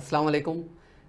अस्सलाम वालेकुम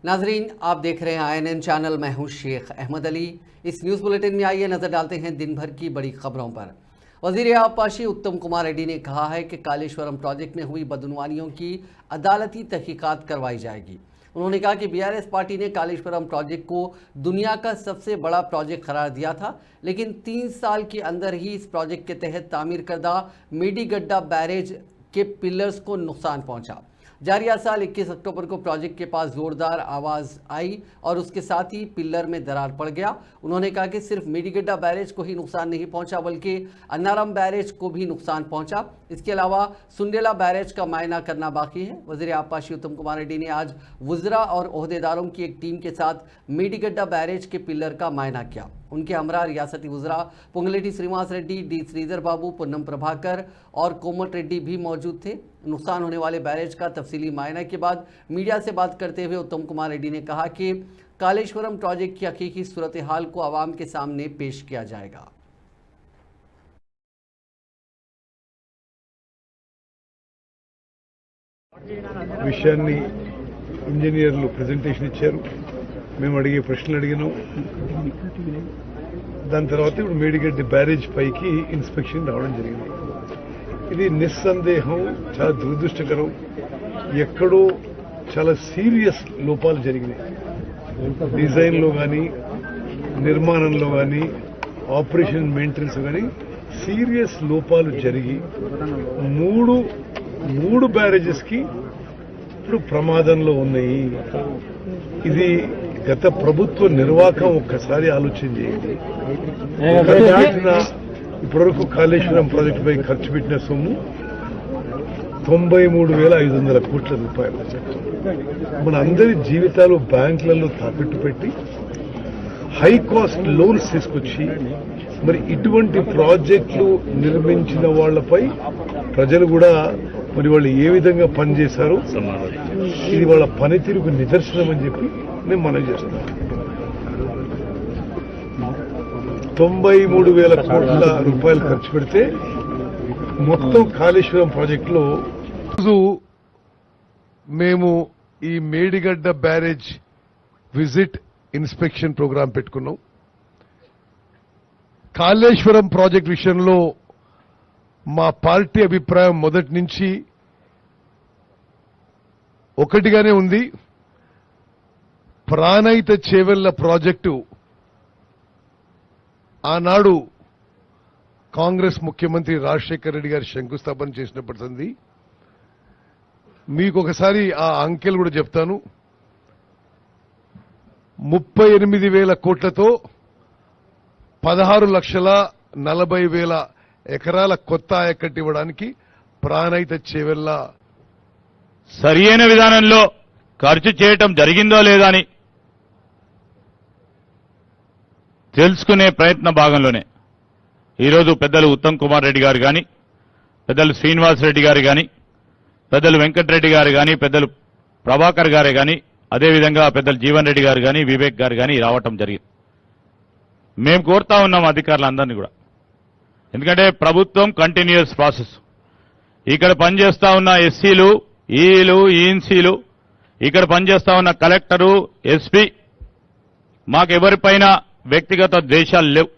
नाजरीन, आप देख रहे हैं INN चैनल। मैं हूं शेख अहमद अली। इस न्यूज़ बुलेटिन में आइए नज़र डालते हैं दिन भर की बड़ी खबरों पर। वज़ीर आबपाशी उत्तम कुमार रेड्डी ने कहा है कि कालेश्वरम प्रोजेक्ट में हुई बदनुवानियों की अदालती तहकीकात करवाई जाएगी। उन्होंने कहा कि BRS पार्टी ने कालेश्वरम प्रोजेक्ट को दुनिया का सबसे बड़ा प्रोजेक्ट करार दिया था, लेकिन 3 साल के अंदर ही इस प्रोजेक्ट के तहत तामीर करदा मेडीगड्डा बैरेज के पिलर्स को नुकसान पहुंचा। जारिया साल 21 अक्टूबर को प्रोजेक्ट के पास जोरदार आवाज़ आई और उसके साथ ही पिल्लर में दरार पड़ गया। उन्होंने कहा कि सिर्फ मेडीगड्डा बैरेज को ही नुकसान नहीं पहुंचा बल्कि अन्नारम बैरेज को भी नुकसान पहुंचा। इसके अलावा सुंडेला बैरेज का मायना करना बाकी है। वज़ीर आबपाशी उत्तम कुमार रेड्डी ने आज वुज़रा और ओहदेदारों की एक टीम के साथ मेडीगड्डा बैरेज के पिल्लर का मायना किया। उनके हमरा रियासती वुज़रा पुंगलेटी श्रीनिवास रेड्डी, डी श्रीधर बाबू, पुन्नम प्रभाकर और कोमट रेड्डी भी मौजूद थे। नुकसान होने वाले बैरेज का तफसीली मायना के बाद मीडिया से बात करते हुए उत्तम कुमार रेड्डी ने कहा कि कालेश्वरम प्रोजेक्ट की हकीकी सूरत हाल को आवाम के सामने पेश किया जाएगा। విషయాన్ని ఇంజనీర్లు ప్రెజెంటేషన్ ఇచ్చారు, మేము అడిగే ప్రశ్నలు అడిగినాం. దాని తర్వాత ఇప్పుడు మేడిగడ్డ బ్యారేజ్ పైకి ఇన్స్పెక్షన్ రావడం జరిగింది. ఇది నిస్సందేహం చాలా దురదృష్టకరం. ఎక్కడో చాలా సీరియస్ లోపాలు జరిగినాయి. డిజైన్లో కానీ, నిర్మాణంలో కానీ, ఆపరేషన్ మెయింటెనెన్స్ కానీ సీరియస్ లోపాలు జరిగి మూడు బ్యారేజెస్ కి ఇప్పుడు ప్రమాదంలో ఉన్నాయి. ఇది గత ప్రభుత్వ నిర్వాహకం ఒక్కసారి ఆలోచన చేయండి. ఇప్పటివరకు కాళేశ్వరం ప్రాజెక్టు పై ఖర్చు పెట్టిన సొమ్ము 93,500 కోట్ల రూపాయలు. మన అందరి జీవితాలు బ్యాంకులలో తాకట్టు పెట్టి హై కాస్ట్ లోన్స్ తీసుకొచ్చి మరి ఇటువంటి ప్రాజెక్టులు నిర్మించిన వాళ్లపై ప్రజలు కూడా మరి వాళ్ళు ఏ విధంగా పనిచేశారో ఇది వాళ్ళ పనితీరుకు నిదర్శనం అని చెప్పి మేము మనవి చేస్తున్నాం. 93,000 కోట్ల రూపాయలు ఖర్చు పెడితే మొత్తం కాళేశ్వరం ప్రాజెక్టులో రోజు మేము ఈ Medigadda barrage visit inspection programme పెట్టుకున్నాం. కాళేశ్వరం ప్రాజెక్ట్ విషయంలో మా పార్టీ అభిప్రాయం మొదటి నుంచి ఒకటిగానే ఉంది. ప్రాణహిత చేవెళ్ల ప్రాజెక్టు ఆనాడు కాంగ్రెస్ ముఖ్యమంత్రి రాజశేఖర్ రెడ్డి గారు శంకుస్థాపన చేసినప్పటి సంది మీకు ఒకసారి ఆ అంకెలు కూడా చెప్తాను. 38,000 కోట్లతో 16,40,000 ఎకరాల కొత్త ఆయకట్టు ఇవ్వడానికి ప్రాణహిత చేవెళ్ల సరియైన విధానంలో ఖర్చు చేయటం జరిగిందో లేదా అని తెలుసుకునే ప్రయత్న భాగంలోనే ఈరోజు పెద్దలు ఉత్తమ్ కుమార్ రెడ్డి గారు కానీ, పెద్దలు శ్రీనివాస్ రెడ్డి గారు కానీ, పెద్దలు వెంకటరెడ్డి గారు కానీ, పెద్దలు ప్రభాకర్ గారే కానీ, అదేవిధంగా పెద్దలు జీవన్ రెడ్డి గారు కానీ, వివేక్ గారు కానీ రావటం జరిగింది. మేము కోరుతా ఉన్నాం అధికారులందరినీ కూడా. ఎందుకంటే ప్రభుత్వం కంటిన్యూస్ ప్రాసెస్. ఇక్కడ పనిచేస్తా ఉన్న ఎస్సీలు, ఈలు, ఈఎన్సీలు, ఇక్కడ పనిచేస్తా ఉన్న కలెక్టరు, ఎస్పీ, మాకెవరిపైన వ్యక్తిగత ద్వేషాలు లేవు,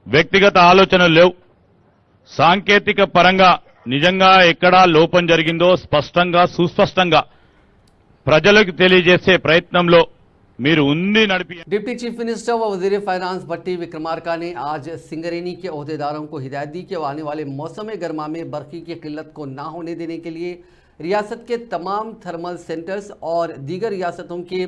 వ్యక్తిగత ఆలోచనలు లేవు. సాంకేతిక పరంగా నిజంగా ఎక్కడా లోపం జరిగిందో స్పష్టంగా సుస్పష్టంగా ప్రజలకు తెలియజేసే ప్రయత్నంలో మీరు ఉంది నడిపి. डिप्टी चीफ मिनिस्टर व वजीर फाइनेंस भट्टी विक्रमार्का ने आज सिंगरेनी के ओहदेदारों को हिदायत दी कि वो आने वाले मौसम गर्मा में बर्फी की किल्लत को ना होने देने के लिए रियासत के तमाम थर्मल सेंटर्स और दीगर रियासतों के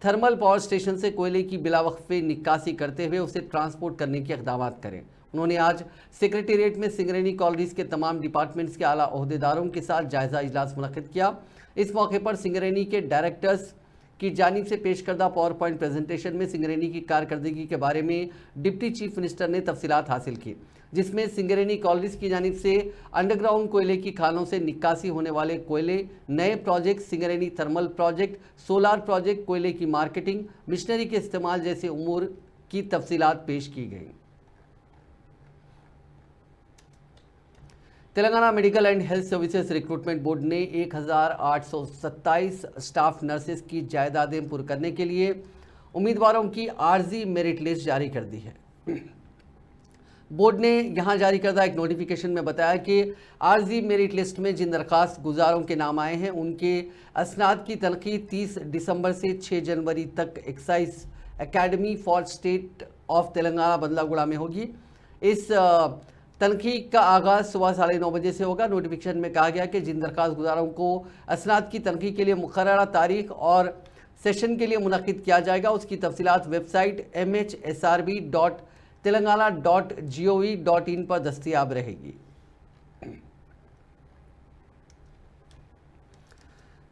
थर्मल पावर स्टेशन से कोयले की बिलावक्फे निकासी करते हुए उसे ट्रांसपोर्ट करने के इक़दाम करें। उन्होंने आज सेक्रेटेरिएट में सिंगरेनी कॉलोनीज के तमाम डिपार्टमेंट्स के आला ओहदेदारों के साथ जायजा इजलास मुनक़िद किया। इस मौके पर सिंगरेनी के डायरेक्टर्स की जानिब से पेश करदा पावर पॉइंट प्रेजेंटेशन में सिंगरेनी की कारकर्दगी के बारे में डिप्टी चीफ मिनिस्टर ने तफसीलात हासिल की, जिसमें सिंगरेनी कॉलोनीज की जानिब से अंडरग्राउंड कोयले की खानों से निकासी होने वाले कोयले, नए project, Singareni thermal project, solar project, कोयले की मार्केटिंग, मिशनरी के इस्तेमाल जैसे उमूर की तफसीलात पेश की गई। Telangana medical and health services recruitment board ने 1827 स्टाफ नर्सेज की जायदादें पुर करने के लिए उम्मीदवारों की आर्जी मेरिट लिस्ट जारी कर दी है। बोर्ड ने यहां जारी करदा एक नोटिफिकेशन में बताया कि आर्जी मेरिट लिस्ट में जिन दरखास्त गुजारों के नाम आए हैं उनके असनाद की तनखी 30 दिसंबर से 6 जनवरी तक excise academy for state of Telangana Bandlaguda में होगी। इस तनखी का आगाज़ सुबह 9:30 बजे से होगा। नोटिफिकेशन में कहा गया कि जिन दरखास्त गुजारों को असनाद की तनखी के लिए मुकर्ररा तारीख और सेशन के लिए मुनक्किद किया जाएगा उसकी तफसीलात वेबसाइट mhsrb.telangana.gov.in पर दस्तियाब रहेगी।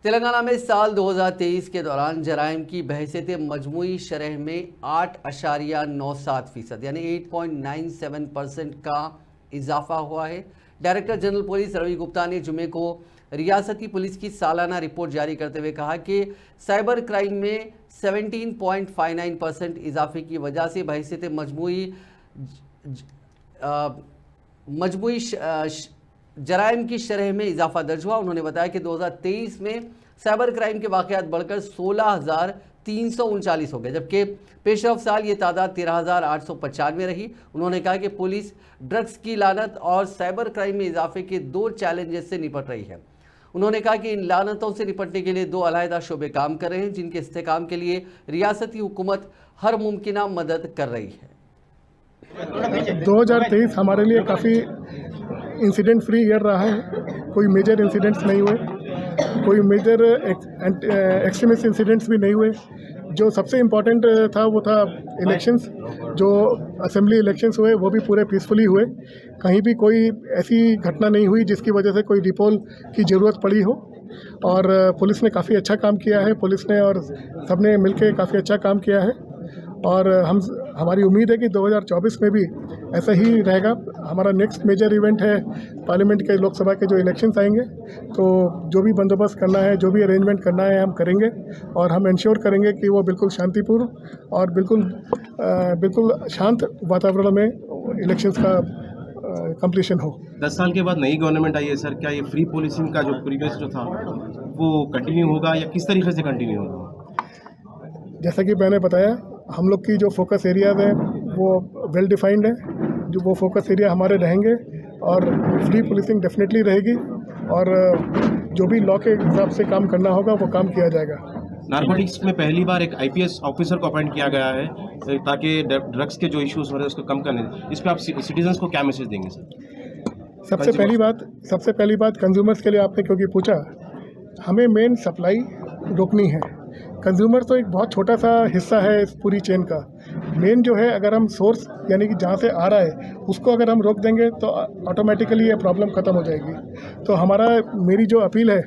तेलंगाना में साल 2023 के दौरान जराइम की बहसियत मजमूई शरह में 8.97% यानी 8.97% का इजाफा हुआ है। Director general police Ravi Gupta ने जुमे को रियासती पुलिस की सालाना रिपोर्ट जारी करते हुए कहा कि साइबर क्राइम में 17.59% इजाफे की वजह से बहसियत मजमूई जराइम की शरह में इजाफा दर्ज हुआ। उन्होंने बताया कि 2023 में साइबर क्राइम के वाक़यात बढ़कर 16,339 हो गए, जबकि पेशरफ साल ये तादाद 13,895 रही। उन्होंने कहा कि पुलिस ड्रग्स की लानत और साइबर क्राइम में इजाफे के 2 चैलेंजेस से निपट रही है। उन्होंने कहा कि इन लानतों से निपटने के लिए 2 अलहदा शोबे काम कर रहे हैं, जिनके इस्तेकाम के लिए रियासती हुकूमत हर मुमकिना मदद कर रही है। 2023 हमारे लिए काफ़ी इंसिडेंट फ्री ईयर रहा है। कोई मेजर इंसिडेंट्स नहीं हुए, कोई मेजर एक्सट्रीमिस्ट इंसिडेंट्स भी नहीं हुए। जो सबसे इम्पोर्टेंट था वो था इलेक्शंस। जो असेंबली इलेक्शंस हुए वो भी पूरे पीसफुली हुए। कहीं भी कोई ऐसी घटना नहीं हुई जिसकी वजह से कोई रिपोल की ज़रूरत पड़ी हो। और पुलिस ने काफ़ी अच्छा काम किया है, पुलिस ने और सबने मिलकर काफ़ी अच्छा काम किया है। और हमारी उम्मीद है कि 2024 में भी ऐसा ही रहेगा। हमारा नेक्स्ट मेजर इवेंट है पार्लियामेंट के, लोकसभा के जो इलेक्शंस आएंगे, तो जो भी बंदोबस्त करना है, जो भी अरेंजमेंट करना है हम करेंगे और हम इंश्योर करेंगे कि वो बिल्कुल शांतिपूर्ण और बिल्कुल शांत वातावरण में इलेक्शंस का कंप्लीशन हो। 10 साल के बाद नई गवर्नमेंट आई है सर, क्या ये फ्री पुलिसिंग का जो प्रीवियस जो था वो कंटिन्यू होगा या किस तरीके से कंटिन्यू होगा? जैसा कि मैंने बताया, हम लोग की जो फोकस एरियाज हैं वो वेल डिफाइंड है। जो वो फोकस एरिया हमारे रहेंगे और फ्री पुलिसिंग डेफिनेटली रहेगी और जो भी लॉ के हिसाब से काम करना होगा वो काम किया जाएगा। नारकोटिक्स में पहली बार एक IPS ऑफिसर को अपॉइंट किया गया है ताकि ड्रग्स के जो इश्यूज हो रहे हैं उसको कम करने। इस पर आप सिटीजन्स को क्या मैसेज देंगे सर? सबसे पहली बात कंज्यूमर्स के लिए आपने क्योंकि पूछा, हमें मेन सप्लाई रोकनी है। कंज्यूमर तो एक बहुत छोटा सा हिस्सा है इस पूरी चेन का। मेन जो है, अगर हम सोर्स यानी कि जहाँ से आ रहा है उसको अगर हम रोक देंगे तो ऑटोमेटिकली ये प्रॉब्लम ख़त्म हो जाएगी। तो मेरी जो अपील है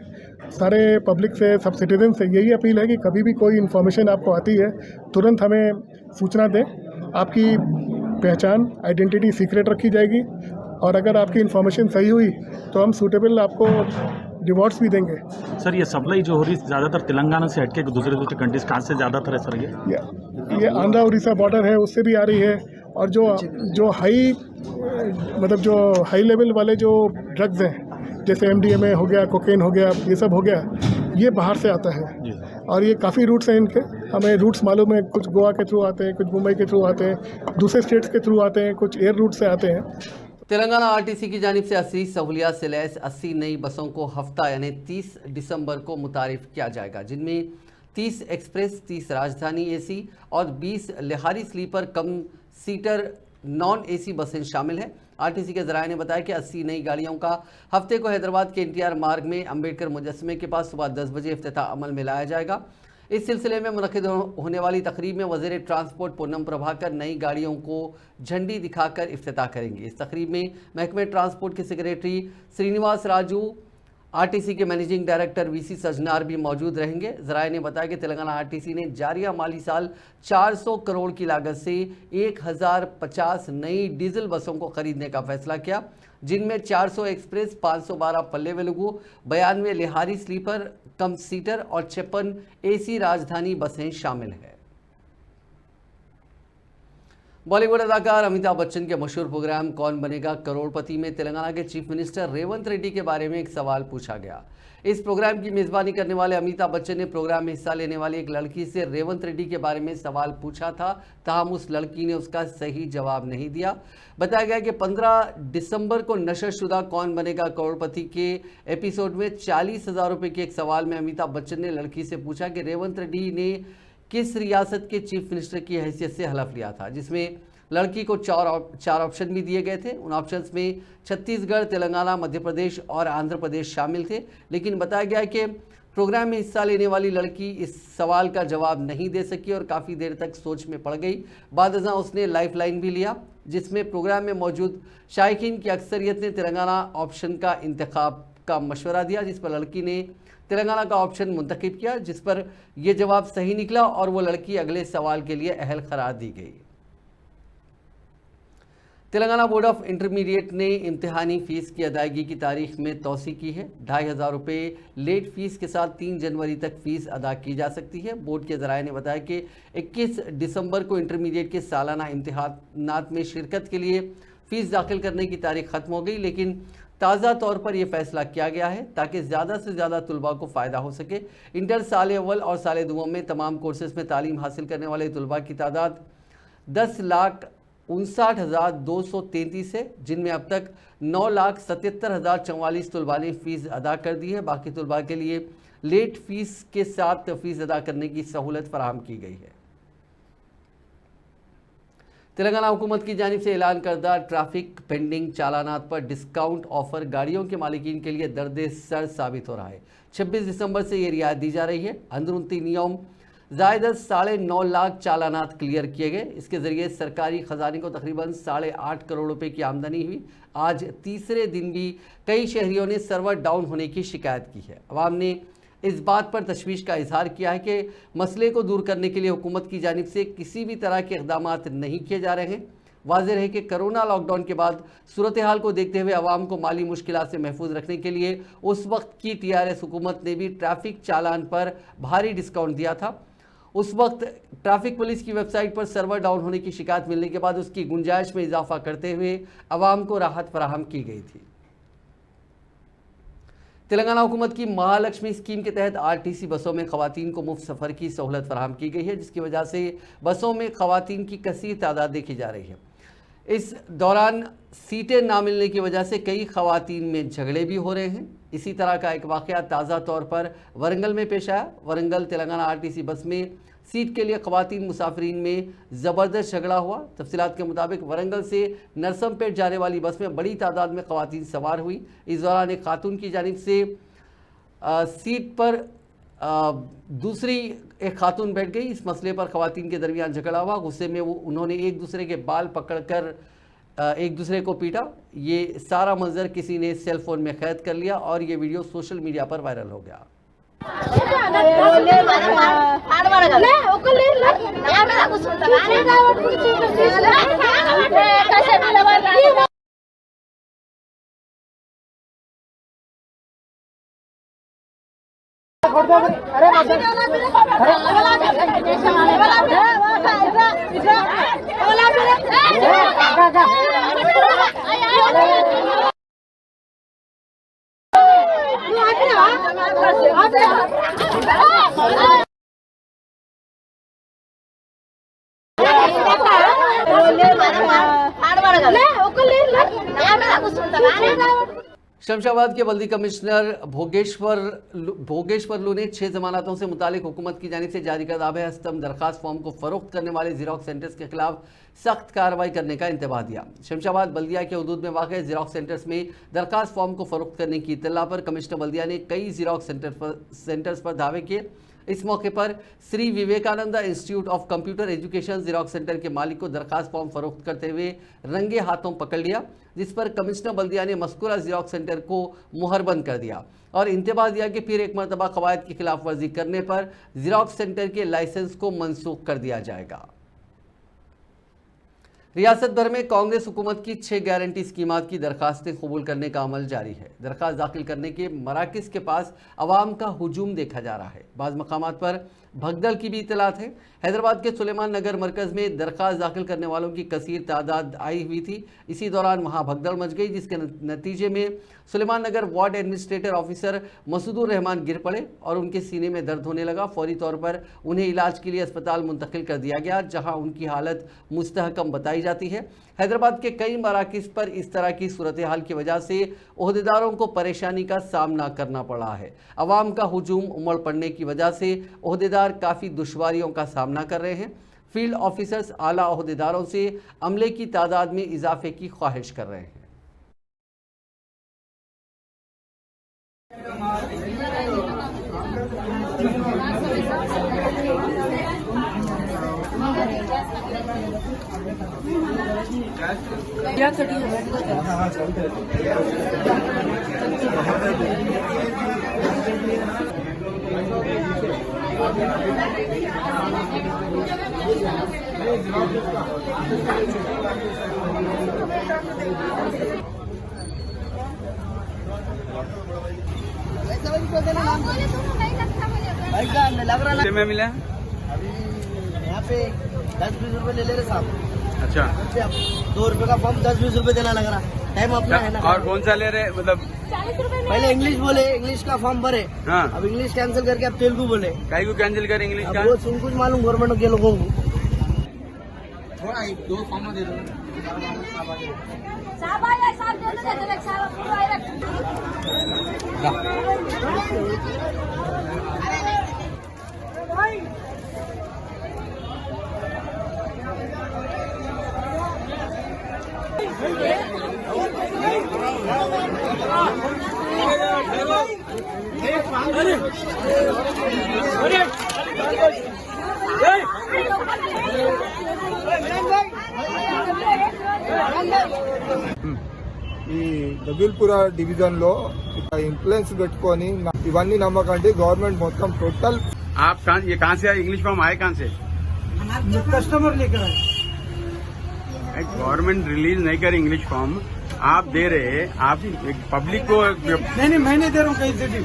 सारे पब्लिक से, सब सिटीजन से यही अपील है कि कभी भी कोई इन्फॉर्मेशन आपको आती है तुरंत हमें सूचना दें। आपकी पहचान, आइडेंटिटी सीक्रेट रखी जाएगी और अगर आपकी इन्फॉर्मेशन सही हुई तो हम सूटेबल आपको रिवॉर्ड्स भी देंगे। सर, ये सप्लाई जो हो रही है ज़्यादातर तेलंगाना से हटके दूसरे कंट्रीज कहाँ से ज़्यादातर है सर? ये आंध्रा उड़ीसा बॉर्डर है उससे भी आ रही है। और जो हाई लेवल वाले जो ड्रग्स हैं, जैसे MDMA हो गया, कोकेन हो गया, ये सब हो गया, ये बाहर से आता है। और ये काफ़ी रूट्स हैं इनके, हमें रूट्स मालूम है। कुछ गोवा के थ्रू आते हैं, कुछ मुंबई के थ्रू आते हैं, दूसरे स्टेट्स के थ्रू आते हैं, कुछ एयर रूट से आते हैं। तेलंगाना RTC की जानिब से 80 सहूलियात से लैस 80 नई बसों को हफ्ता यानी 30 दिसंबर को मुतारिफ किया जाएगा, जिनमें 30 एक्सप्रेस, 30 राजधानी AC और 20 लिहारी स्लीपर कम सीटर नॉन AC बसें शामिल हैं। RTC के ज़राए ने बताया कि 80 नई गाड़ियों का हफ्ते को हैदराबाद के NTR मार्ग में अम्बेडकर मुजस्समे के पास सुबह 10 बजे इफ्तिताह अमल में लाया जाएगा। इस सिलसिले में मुनक्किद होने वाली तकरीब में वज़ीर ट्रांसपोर्ट पूनम प्रभाकर नई गाड़ियों को झंडी दिखाकर इफ्तिताह करेंगे। इस तकरीब में महकमे ट्रांसपोर्ट के सेक्रेटरी श्रीनिवास राजू, RTC के मैनेजिंग डायरेक्टर VC सजनार भी मौजूद रहेंगे। ज़राए ने बताया कि तेलंगाना RTC ने जारिया माली साल 400 करोड़ की लागत से 1050 नई डीजल बसों को खरीदने का फैसला किया, जिनमें 400 एक्सप्रेस, 512 पल्ले वेलुगु, 92 लिहारी स्लीपर कम सीटर और 56 AC राजधानी बसें शामिल हैं। बॉलीवुड अदाकार अमिताभ बच्चन के मशहूर प्रोग्राम कौन बनेगा करोड़पति में तेलंगाना के चीफ मिनिस्टर रेवंत रेड्डी के बारे में एक सवाल पूछा गया। इस प्रोग्राम की मेजबानी करने वाले अमिताभ बच्चन ने प्रोग्राम में हिस्सा लेने वाली एक लड़की से रेवंत रेड्डी के बारे में सवाल पूछा था, ताहम उस लड़की ने उसका सही जवाब नहीं दिया। बताया गया कि 15 दिसंबर को नशरशुदा कौन बनेगा करोड़पति के एपिसोड में 40,000 रुपये के एक सवाल में अमिताभ बच्चन ने लड़की से पूछा कि रेवंत रेड्डी ने किस रियासत के चीफ मिनिस्टर की हैसियत से हलफ लिया था, जिसमें लड़की को चार ऑप्शन भी दिए गए थे। उन ऑप्शंस में छत्तीसगढ़, तेलंगाना, मध्य प्रदेश और आंध्र प्रदेश शामिल थे। लेकिन बताया गया कि प्रोग्राम में हिस्सा लेने वाली लड़की इस सवाल का जवाब नहीं दे सकी और काफ़ी देर तक सोच में पड़ गई। बादशाह उसने लाइफलाइन भी लिया, जिसमें प्रोग्राम में मौजूद शायकीन की अक्सरियत ने तेलंगाना ऑप्शन का इंतखाब का मशवरा दिया, जिस पर लड़की ने तेलंगाना का ऑप्शन मुंतखब किया, जिस पर यह जवाब सही निकला और वो लड़की अगले सवाल के लिए अहल करार दी गई। तेलंगाना बोर्ड ऑफ इंटरमीडिएट ने इम्तिहानी फीस की अदायगी की तारीख में तौसी की है। 2,500 रुपये लेट फीस के साथ 3 जनवरी तक फीस अदा की जा सकती है। बोर्ड के ज़राए ने बताया कि 21 दिसंबर को इंटरमीडिएट के सालाना इम्तिहानात में शिरकत के लिए फ़ीस दाखिल करने की तारीख ख़त्म हो गई, लेकिन ताज़ा तौर पर यह फैसला किया गया है ताकि ज़्यादा से ज़्यादा तुलबा को फ़ायदा हो सके। इंटर साल अव्वल और साल दुआम में तमाम कोर्सेज़ में तालीम हासिल करने वाले तुलबा की तादाद 10,59,233 है, जिनमें अब तक 9,77,044 तुलबा ने फ़ीस अदा कर दी है। बाकी तुलबा के लिए लेट फ़ीस के साथ फ़ीस अदा करने की सहूलत फराहम की गई है। तेलंगाना हुकूमत की जानिब से ऐलान करदा ट्रैफिक पेंडिंग चालानात पर डिस्काउंट ऑफर गाड़ियों के मालिकीन के लिए दर्द सर साबित हो रहा है। 26 दिसंबर से ये रियायत दी जा रही है। अंदरूनी नियम ज़ायद 9.5 लाख चालानात क्लियर किए गए। इसके ज़रिए सरकारी ख़जाने को तकरीबन 8.5 करोड़ रुपए की आमदनी हुई। आज तीसरे दिन भी कई शहरियों ने सर्वर डाउन होने की शिकायत की है। अवाम ने इस बात पर तशवीश का इजहार किया है कि मसले को दूर करने के लिए हुकूमत की जानिब से किसी भी तरह के इक़दामात नहीं किए जा रहे हैं। वाज़ेह है कि कोरोना लॉकडाउन के बाद सूरत हाल को देखते हुए आवाम को माली मुश्किलात से महफूज रखने के लिए उस वक्त की TRS हुकूमत ने भी ट्रैफिक चालान पर भारी डिस्काउंट दिया था। उस वक्त ट्रैफिक पुलिस की वेबसाइट पर सर्वर डाउन होने की शिकायत मिलने के बाद उसकी गुंजाइश में इजाफा करते हुए आवाम को राहत फराहम की गई थी। तेलंगाना हुकूमत की महालक्ष्मी स्कीम के तहत RTC बसों में खवातीन को मुफ्त सफ़र की सहूलत फराहम की गई है, जिसकी वजह से बसों में खवातीन की कसीर तादाद देखी जा रही है। इस दौरान सीटें ना मिलने की वजह से कई खवातीन में झगड़े भी हो रहे हैं। इसी तरह का एक वाक़या ताज़ा तौर पर वरंगल में पेश आया। वरंगल तेलंगाना RTC बस में सीट के लिए खवातीन मुसाफरीन में ज़बरदस्त झगड़ा हुआ। तफसीलात के मुताबिक वरंगल से नरसमपेट जाने वाली बस में बड़ी तादाद में खवातीन सवार हुई। इस दौरान एक खातून की जानिब से सीट पर दूसरी एक खातून बैठ गई। इस मसले पर खवातीन के दरमियान झगड़ा हुआ। गुस्से में उन्होंने एक दूसरे के बाल पकड़कर एक दूसरे को पीटा। ये सारा मंजर किसी ने सेल फोन में कैद कर लिया और ये वीडियो सोशल मीडिया पर वायरल हो गया। शमशाबाद के बल्दी कमिश्नर भोगेश्वरलू ने 6 जमानतों से मुतालिक हुकूमत की जानिब से जारी करदा हस्तम दरखास्त फॉर्म को फरोख्त करने वाले ज़ेरॉक्स सेंटर्स के खिलाफ सख्त कार्रवाई करने का इंतबाह दिया। शमशाबाद बल्दिया के हदूद में वाक़ ज़ेरॉक्स सेंटर्स में दरखास्त फॉर्म को फरोख्त करने की इत्तला पर कमिश्नर बल्दिया ने कई ज़ेरॉक्स सेंटर्स पर दावे किए। इस मौके पर Shri Vivekananda institute of computer education xerox centre के मालिक को दरखास्त फॉर्म फरोख्त करते हुए रंगे हाथों पकड़ लिया, जिस पर कमिश्नर बल्दिया ने मज़कूरा ज़ेरॉक्स सेंटर को मुहरबंद कर दिया और इंतबाह दिया कि फिर एक मरतबा कवायद की खिलाफ वर्जी करने पर ज़ेरॉक्स सेंटर के लाइसेंस को मनसूख कर दिया जाएगा। रियासत भर में कांग्रेस हुकूमत की 6 गारंटी स्कीमात की दरखास्तें कबूल करने का अमल जारी है। दरखास्त दाखिल करने के मराकज़ के पास अवाम का हुजूम देखा जा रहा है। बाज़ मकामात पर भगदड़ की भी इतलात है। हैदराबाद के सुलेमान नगर मरकज़ में दरखास्त दाखिल करने वालों की कसीर तादाद आई हुई थी। इसी दौरान वहाँ भगदड़ मच गई, जिसके नतीजे में सुलेमान नगर वार्ड एडमिनिस्ट्रेटर ऑफिसर मसूदुर रहमान गिर पड़े और उनके सीने में दर्द होने लगा। फौरी तौर पर उन्हें इलाज के लिए अस्पताल मुंतकिल कर दिया गया, जहाँ उनकी हालत मुस्तहकम बताई जाती है। हैदराबाद के कई मराकिज़ पर इस तरह की सूरत हाल की वजह से ओहदेदारों को परेशानी का सामना करना पड़ा है। अवाम का हुजूम उमड़ पड़ने की वजह से ओहदेदार काफ़ी दुश्वारियों का सामना कर रहे हैं। फील्ड ऑफिसर्स आला ओहदेदारों से अमले की तादाद में इजाफे की ख्वाहिश कर रहे हैं। में मिला अभी यहाँ पे 10-20 रुपए ले ले रहे साहब। अच्छा, 2 रुपए का फॉर्म 10-20 रुपए देना लग रहा। टाइम अपना है ना। और कौन सा ले रहे मतलब? पहले इंग्लिश बोले, इंग्लिश का फॉर्म भरे। हाँ, अब इंग्लिश कैंसिल करके अब तेलुगु बोले। कई को कैंसिल कर इंग्लिश का? अब वो सुन कुछ मालूम गवर्नमेंट के लोगों को। थोड़ा 2 फॉर्म दे दो। ఈ దబిల్పుర డివిజన్ లో ఇన్ఫ్లుయెన్స్ పెట్టుకొని ఇవన్నీ నమ్మకండి గవర్నమెంట్ మొత్తం टोटल। आप ये कहाँ से आए? इंग्लिश फॉर्म आए कहाँ से? कस्टमर लेकर आए। गवर्नमेंट रिलीज नहीं करे इंग्लिश फॉर्म, आप दे रहे, आप पब्लिक को। नहीं, मैं नहीं दे रहा हूँ कहीं से भी।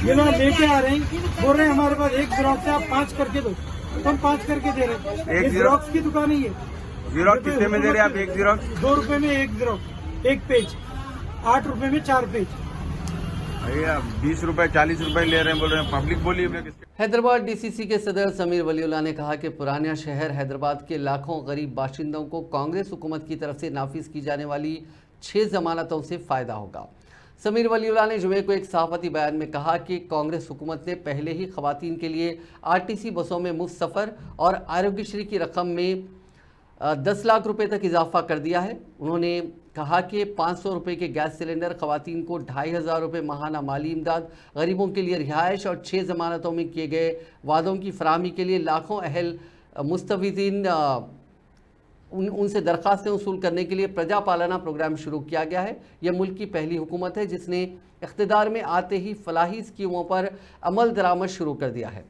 ये लोग लेके आ रहे हैं, बोल रहे हैं हमारे पास एक जेरोक्स है, आप 5 करके दो। तो हम 5 करके दे रहे हैं। एक जेरोक्स की दुकान है ये। जीरोक्स कितने में दे रहे हैं आप? एक जीरोक्स 2 रुपए में एक जेरोक्स, 1 पेज। 8 रुपए में 4 पेज। 20 रुपए 40 रुपए ले रहे हैं, बोल रहे हैं पब्लिक बोली। हैदराबाद डीसीसी के सदर समीर वलीउल्लाह ने कहा कि पुराना शहर हैदराबाद के लाखों गरीब बाशिंदों को कांग्रेस हुकूमत की तरफ से नाफिज की जाने वाली 6 जमानतों से फ़ायदा होगा। समीर वलीउल्लाह ने जुमे को एक सहाफ़ती बयान में कहा कि कांग्रेस हुकूमत ने पहले ही ख़वातीन के लिए आरटीसी बसों में मुफ्त सफ़र और आरोग्यश्री की रकम में 10 लाख रुपए तक इजाफा कर दिया है। उन्होंने कहा कि 500 रुपये के गैस सिलेंडर, ख़वातीन को 2500 रुपये माहाना माली इमदाद, गरीबों के लिए रिहाइश और 6 ज़मानतों में किए गए वादों की फराहमी के लिए लाखों अहल मुस्तफ़ीज़ीन उनसे दरख्वास्तें वसूल करने के लिए प्रजा पालना प्रोग्राम शुरू किया गया है। यह मुल्क की पहली हुकूमत है जिसने इख्तिदार में आते ही फलाही स्कीमों पर अमल दरामद शुरू कर दिया है।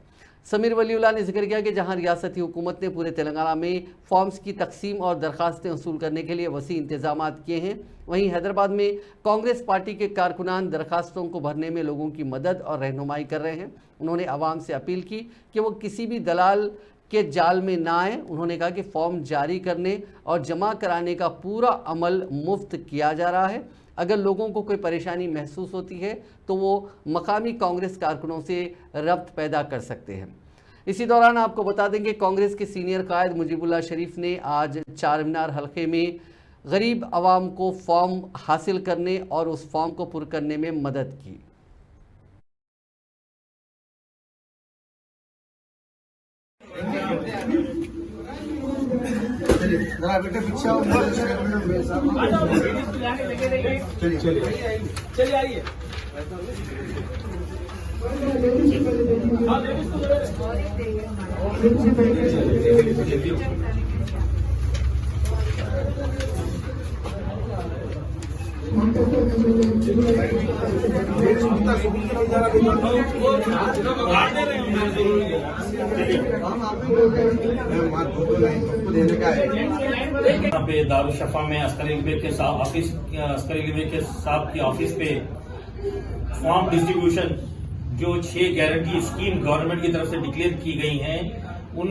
समीर वलीउल्लाह ने जिक्र किया कि जहां रियासती हुकूमत ने पूरे तेलंगाना में फॉर्म्स की तकसीम और दरख्वास्तें वसूल करने के लिए वसी इंतजाम किए हैं, वहीं हैदराबाद में कांग्रेस पार्टी के कारकुनान दरख्वास्तों को भरने में लोगों की मदद और रहनुमाई कर रहे हैं। उन्होंने आवाम से अपील की कि वो किसी भी दलाल के जाल में ना आए। उन्होंने कहा कि फॉर्म जारी करने और जमा कराने का पूरा अमल मुफ्त किया जा रहा है। अगर लोगों को कोई परेशानी महसूस होती है तो वो मकामी कांग्रेस कारकुनों से रब्त पैदा कर सकते हैं। इसी दौरान आपको बता दें कि कांग्रेस के सीनियर कायद मुजीबुल्लाह शरीफ ने आज चार मीनार हलके में गरीब आवाम को फॉर्म हासिल करने और उस फॉर्म को पुर करने में मदद की। चलिए आइए। यहाँ पे दारुशफा में अस्करी लिबे के साहब की ऑफिस पे फॉर्म डिस्ट्रीब्यूशन जो 6 गारंटी स्कीम गवर्नमेंट की तरफ से डिक्लेयर की गई हैं, उन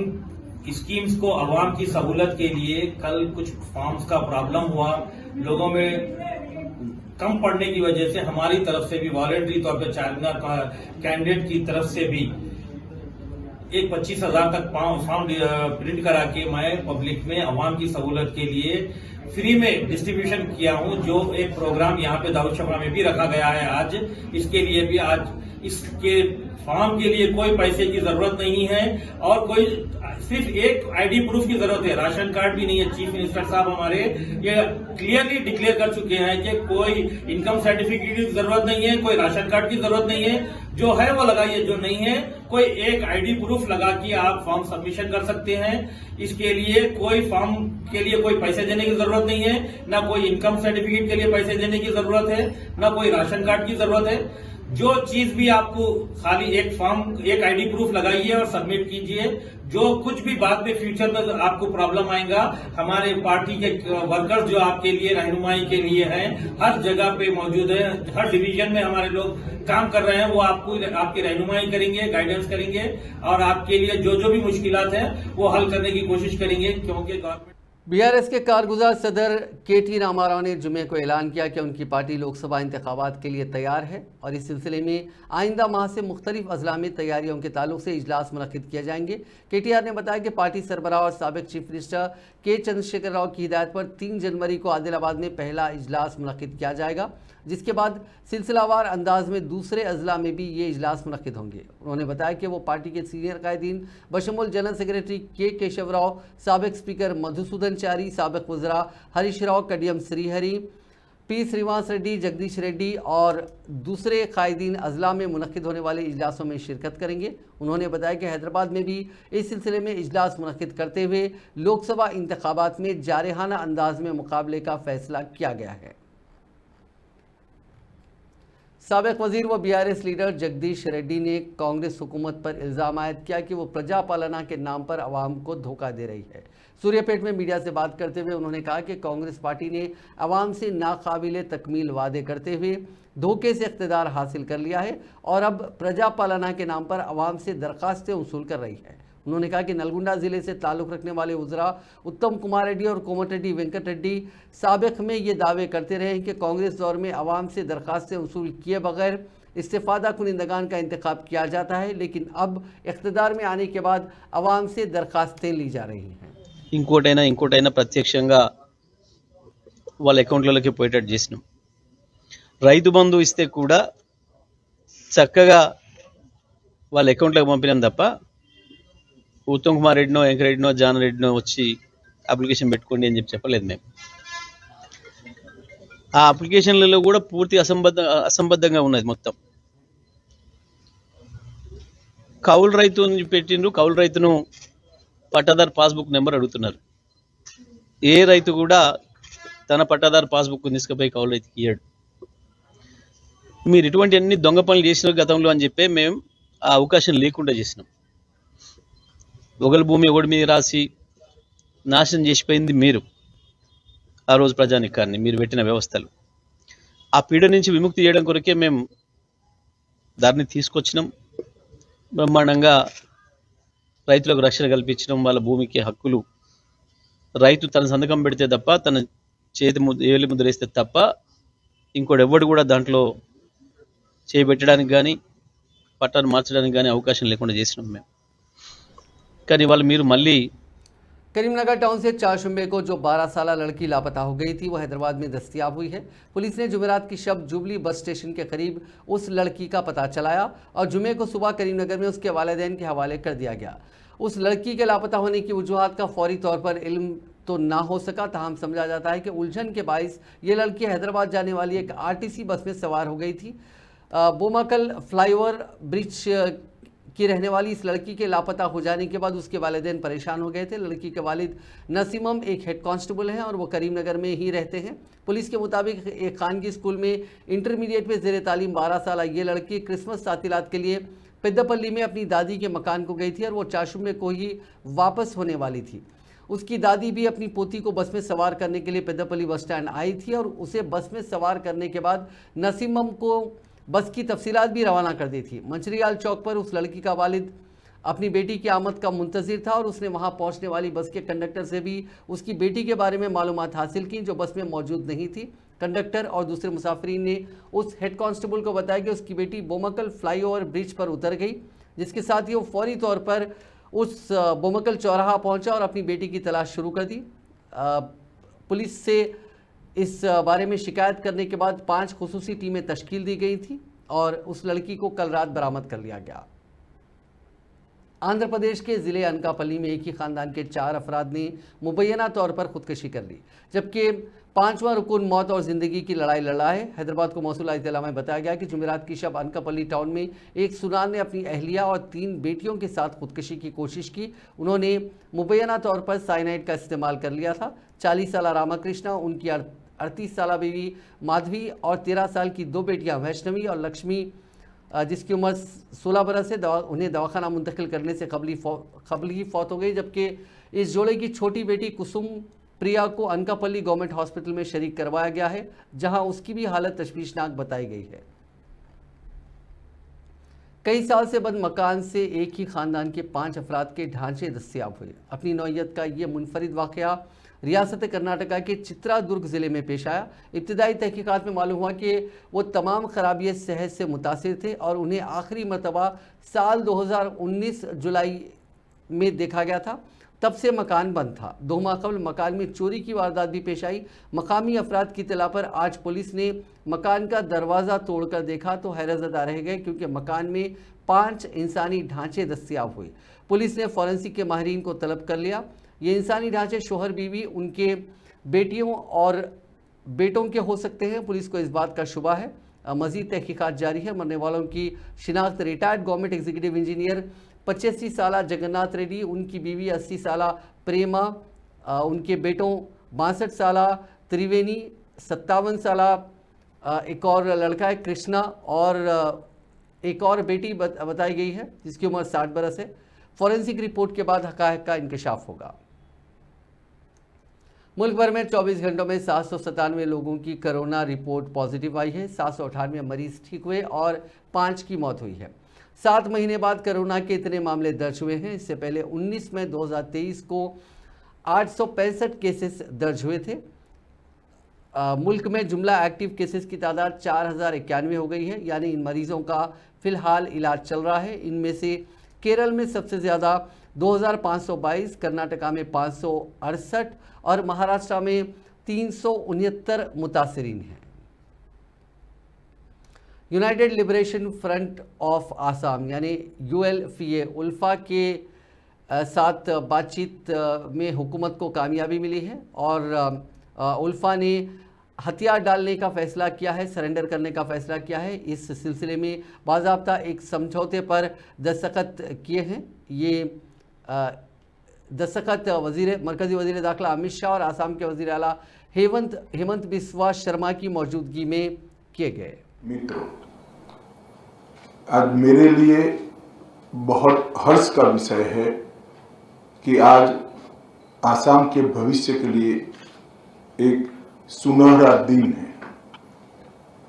स्कीम्स को अवाम की सहूलत के लिए कल कुछ फॉर्म्स का प्रॉब्लम हुआ, लोगों में कम पड़ने की वजह से हमारी तरफ से भी वॉलंटरी तौर पर चार्जर कैंडिडेट की तरफ से भी एक 25,000 तक फॉर्म प्रिंट करा के मैं पब्लिक में अवाम की सहूलत के लिए फ्री में डिस्ट्रीब्यूशन किया हूं। जो एक प्रोग्राम यहाँ पे दारुशफा में भी रखा गया है आज, इसके लिए भी आज इसके फॉर्म के लिए कोई पैसे की जरूरत नहीं है और कोई सिर्फ एक आईडी प्रूफ की जरूरत है, राशन कार्ड भी नहीं है। चीफ मिनिस्टर साहब हमारे ये क्लियरली डिक्लेयर कर चुके हैं कि कोई इनकम सर्टिफिकेट की जरूरत नहीं है, कोई राशन कार्ड की जरूरत नहीं है, जो है वो लगाइए, जो नहीं है कोई एक आईडी प्रूफ लगा के आप फॉर्म सबमिशन कर सकते हैं। इसके लिए कोई फॉर्म के लिए कोई पैसे देने की जरूरत नहीं है, ना कोई इनकम सर्टिफिकेट के लिए पैसे देने की जरूरत है, ना कोई राशन कार्ड की जरूरत है। जो चीज भी आपको खाली एक फॉर्म एक आईडी प्रूफ लगाइए और सबमिट कीजिए। जो कुछ भी बाद में फ्यूचर में आपको प्रॉब्लम आएगा, हमारे पार्टी के वर्कर्स जो आपके लिए रहनुमाई के लिए हैं, हर जगह पे मौजूद है, हर डिवीजन में हमारे लोग काम कर रहे हैं, वो आपको आपकी रहनुमाई करेंगे, गाइडेंस करेंगे और आपके लिए जो जो भी मुश्किलात हैं वो हल करने की कोशिश करेंगे। क्योंकि गवर्नमेंट बीआरएस के कारगुजार सदर केटी रामाराव ने जुमे को ऐलान किया कि उनकी पार्टी लोकसभा इंतखाबात के लिए तैयार है और इस सिलसिले में आइंदा माह से मुख्तलिफ अजला में तैयारियों के ताल्लुक से इजलास मुनक्किद किए जाएंगे। केटीआर ने बताया कि पार्टी सरबराह और साबिक चीफ मिनिस्टर के चंद्रशेखर राव की हिदायत पर 3 जनवरी को आदिलाबाद में पहला इजलास मुनक्किद किया जाएगा, जिसके बाद सिलसिलावार अंदाज में दूसरे अजला में भी ये इजलास मुनक्किद होंगे। उन्होंने बताया कि वो पार्टी के सीनियर कायदीन बशमुल जनरल सेक्रेटरी के केशव राव, साबिक स्पीकर मधुसूदन चारी, साबिक वज़रा हरीश राव, कडियम श्रीहरि, पी श्रीनिवास रेड्डी, जगदीश रेड्डी और दूसरे कायदीन अजला में मुनक्किद होने वाले इजलासों में शिरकत करेंगे। उन्होंने बताया कि हैदराबाद में भी इस सिलसिले में इजलास मुनक्किद करते हुए लोकसभा इंतखाबात में जारहाना अंदाज में मुकाबले का फैसला किया गया है। साबिक वजीर व बीआरएस लीडर जगदीश रेड्डी ने कांग्रेस हुकूमत पर इल्ज़ाम आयद किया कि वो प्रजा पालना के नाम पर आवाम को धोखा दे रही है। सूर्यापेट में मीडिया से बात करते हुए उन्होंने कहा कि कांग्रेस पार्टी ने आवाम से नाकाबिले तकमील वादे करते हुए धोखे से इख्तिदार हासिल कर लिया है और अब प्रजा पालना के नाम पर आवाम से दरख्वास्तें वसूल कर रही है। उन्होंने कहा कि नलगुंडा जिले से ताल्लुक़ रखने वाले वज़रा उत्तम कुमार रेड्डी और कोमटिरेड्डी वेंकट रेड्डी साबिक में ये दावे करते रहे कि कांग्रेस दौर में आवाम से दरख्वास्तें वसूल किए बगैर इस्तेफादा कुनिंदगान का इंतखाब किया जाता है, लेकिन अब इख्तिदार में आने के बाद आवाम से दरख्वास्तें ली जा रही हैं। ఇంకోటైనా ప్రత్యక్షంగా వాళ్ళ అకౌంట్లలోకి పోయేటట్టు చేసినాం. రైతు బంధు ఇస్తే కూడా చక్కగా వాళ్ళ అకౌంట్లోకి పంపినాం తప్ప ఉత్తమ్ కుమార్ రెడ్డినో వెంకరెడ్డినో జాన్ రెడ్డినో వచ్చి అప్లికేషన్ పెట్టుకోండి అని చెప్పలేదు. మేము ఆ అప్లికేషన్లలో కూడా పూర్తి అసంబద్ధంగా ఉన్నది. మొత్తం కౌలు రైతు అని పెట్టిండ్రు. కౌలు రైతును పట్టాదారు పాస్బుక్ నెంబర్ అడుగుతున్నారు. ఏ రైతు కూడా తన పట్టాదారు పాస్బుక్ తీసుకుపోయి కౌలు రైతుకి ఇయ్యాడు. మీరు ఇటువంటి అన్ని దొంగ పనులు చేసిన గతంలో అని చెప్పి మేము ఆ అవకాశం లేకుండా చేసినాం. ఒకరి భూమి ఒకటి మీద రాసి నాశనం చేసిపోయింది మీరు. ఆ రోజు ప్రజానికాన్ని మీరు పెట్టిన వ్యవస్థలు ఆ పీడ నుంచి విముక్తి చేయడం కొరకే మేము దాన్ని తీసుకొచ్చినాం. బ్రహ్మాండంగా రైతులకు రక్షణ కల్పించడం, వాళ్ళ భూమికి హక్కులు, రైతు తన సంతకం పెడితే తప్ప, తన చేతి ఏలి ముద్ర వేస్తే తప్ప ఇంకోటి ఎవడు కూడా దాంట్లో చేయబెట్టడానికి కానీ పట్టాను మార్చడానికి కానీ అవకాశం లేకుండా చేసినాం మేము. కానీ వాళ్ళు మీరు మళ్ళీ करीमनगर टाउन से 4 शुम्बे को जो 12 साल लड़की लापता हो गई थी वो हैदराबाद में दस्तयाब हुई है। पुलिस ने जुमेरात की शब जुबली बस स्टेशन के करीब उस लड़की का पता चलाया और जुमे को सुबह करीमनगर में उसके वालिदैन के हवाले कर दिया गया। उस लड़की के लापता होने की वजूहात का फौरी तौर पर इल्म तो ना हो सका, ताहम समझा जाता है कि उलझन के बाइस ये लड़की हैदराबाद जाने वाली एक RTC बस में सवार हो गई थी। बोमाकल फ्लाईओवर ब्रिज की रहने वाली इस लड़की के लापता हो जाने के बाद उसके वालिदैन परेशान हो गए थे। लड़की के वालिद नसीमम एक हेड कांस्टेबल हैं और वो करीमनगर में ही रहते हैं। पुलिस के मुताबिक एक खानगी स्कूल में इंटरमीडिएट में ज़ेर तालीम 12 साल ये लड़की क्रिसमस तातीलात के लिए पेद्दापल्ली में अपनी दादी के मकान को गई थी और वो चाशुमे को ही वापस होने वाली थी। उसकी दादी भी अपनी पोती को बस में सवार करने के लिए पेद्दापल्ली बस स्टैंड आई थी और उसे बस में सवार करने के बाद नसीमम को बस की तफसीलात भी रवाना कर दी थी। मंचरियाल चौक पर उस लड़की का वालिद अपनी बेटी की आमद का मुंतजिर था और उसने वहां पहुंचने वाली बस के कंडक्टर से भी उसकी बेटी के बारे में मालूमात हासिल की जो बस में मौजूद नहीं थी। कंडक्टर और दूसरे मुसाफिरीन ने उस हेड कांस्टेबल को बताया कि उसकी बेटी बोमकल फ्लाईओवर ब्रिज पर उतर गई, जिसके साथ ही वो फौरी तौर पर उस बोमकल चौराहा पहुंचा और अपनी बेटी की तलाश शुरू कर दी। पुलिस से इस बारे में शिकायत करने के बाद 5 खुसूसी टीमें तश्कील दी गई थी और उस लड़की को कल रात बरामद कर लिया गया। आंध्र प्रदेश के ज़िले अनकापल्ली में एक ही ख़ानदान के 4 अफराद ने मुबैना तौर पर खुदकशी कर ली, जबकि 5वां रुकन मौत और ज़िंदगी की लड़ाई लड़ा है। हैदराबाद को मौसूल इत्तला में बताया गया कि जुमेरात की शब अनकापल्ली टाउन में एक सुनार ने अपनी अहलिया और 3 बेटियों के साथ खुदकशी की कोशिश की। उन्होंने मुबैना तौर पर साइनाइड का इस्तेमाल कर लिया था। 40 साल रामाकृष्णा, उनकी 38 साल बीवी माधवी और 13 साल की 2 बेटियां वैष्णवी और लक्ष्मी, जिसकी उम्र 16 बरस है, उन्हें दवाखाना मुंतकिल करने से कबल ही फौत हो गई, जबकि इस जोड़े की छोटी बेटी कुसुम प्रिया को अनकापल्ली गवर्नमेंट हॉस्पिटल में शरीक करवाया गया है, जहां उसकी भी हालत तशवीशनाक बताई गई है। कई साल से बंद मकान से एक ही खानदान के 5 अफराद के ढांचे दस्तयाब हुए। अपनी नौइयत का ये मुनफरिद वाक़या रियासत कर्नाटका के चित्रादुर्ग ज़िले में पेश आया। इब्तिदाई तहकीकात में मालूम हुआ कि वो तमाम खराबियत सेहत से मुतासिर थे और उन्हें आखिरी मरतबा साल 2019 जुलाई में देखा गया था। तब से मकान बंद था। 2 माह कबल मकान में चोरी की वारदात भी पेश आई। मकामी अफराद की इत्तला पर आज पुलिस ने मकान का दरवाज़ा तोड़कर देखा तो हैरतज़दा रह गए, क्योंकि मकान में 5 इंसानी ढांचे दस्तयाब हुए। पुलिस ने फॉरेंसिक के माहिरीन को तलब कर लिया। ये इंसानी ढांचे शोहर बीवी, उनके बेटियों और बेटों के हो सकते हैं। पुलिस को इस बात का शुबा है। मज़ीद तहकीकात जारी है। मरने वालों की शिनाख्त रिटायर्ड गवर्नमेंट एग्जीक्यूटिव इंजीनियर 85 साल जगन्नाथ रेड्डी, उनकी बीवी 80 साल प्रेमा, उनके बेटों 62 साल त्रिवेणी, 57 साल एक और लड़का है कृष्णा और एक और बेटी बताई गई है जिसकी उम्र 60 बरस है। फॉरेंसिक रिपोर्ट के बाद हक़ाइक़ का इंकशाफ होगा। मुल्क भर में 24 घंटों में 797 लोगों की कोरोना रिपोर्ट पॉजिटिव आई है। 798 मरीज ठीक हुए और 5 की मौत हुई है। 7 महीने बाद कोरोना के इतने मामले दर्ज हुए हैं। इससे पहले 19 मई 2023 को 865 केसेस दर्ज हुए थे। मुल्क में जुमला एक्टिव केसेस की तादाद 4091 हो गई है, यानी इन मरीजों का फिलहाल इलाज चल रहा है। इनमें से केरल में सबसे ज़्यादा 2522, कर्नाटका में 568 और महाराष्ट्र में 369 मुतासरीन हैं। United liberation front of Assam यानी ULFA उल्फा के साथ बातचीत में हुकूमत को कामयाबी मिली है और उल्फा ने हथियार डालने का फैसला किया है, सरेंडर करने का फैसला किया है। इस सिलसिले में बाज़ाब्ता एक समझौते पर दस्तखत किए हैं। ये दस्तखत मरकज़ी वज़ीर दाखिला अमित शाह और आसाम के वज़ीर आला हेमंत बिस्वा शर्मा की मौजूदगी में किए गए। मित्रों, आज मेरे लिए बहुत हर्ष का विषय है कि आज आसाम के भविष्य के लिए एक सुनहरा दिन है।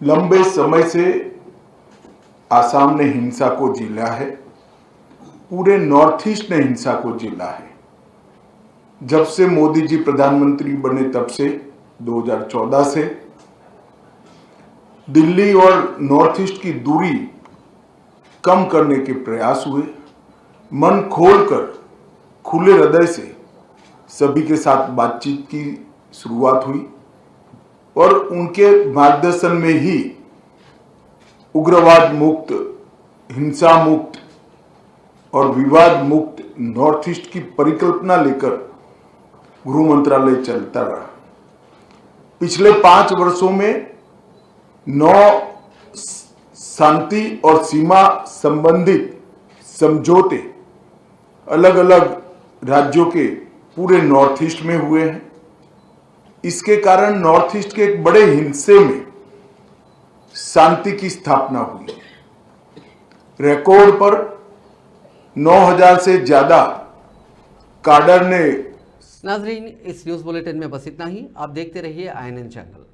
लंबे समय से आसाम ने हिंसा को झेला है, पूरे नॉर्थ ईस्ट ने हिंसा को झेला है। जब से मोदी जी प्रधानमंत्री बने तब से 2014 से दिल्ली और नॉर्थ ईस्ट की दूरी कम करने के प्रयास हुए। मन खोलकर खुले हृदय से सभी के साथ बातचीत की शुरुआत हुई और उनके मार्गदर्शन में ही उग्रवाद मुक्त, हिंसा मुक्त और विवाद मुक्त नॉर्थ ईस्ट की परिकल्पना लेकर गृह मंत्रालय चलता रहा। पिछले 5 वर्षों में 9 शांति और सीमा संबंधित समझौते अलग अलग राज्यों के पूरे नॉर्थ ईस्ट में हुए हैं। इसके कारण नॉर्थ ईस्ट के एक बड़े हिस्से में शांति की स्थापना हुई। रिकॉर्ड पर 9,000 से ज्यादा काडर ने। नाजरीन, इस न्यूज़ बुलेटिन में बस इतना ही। आप देखते रहिए INN चैनल।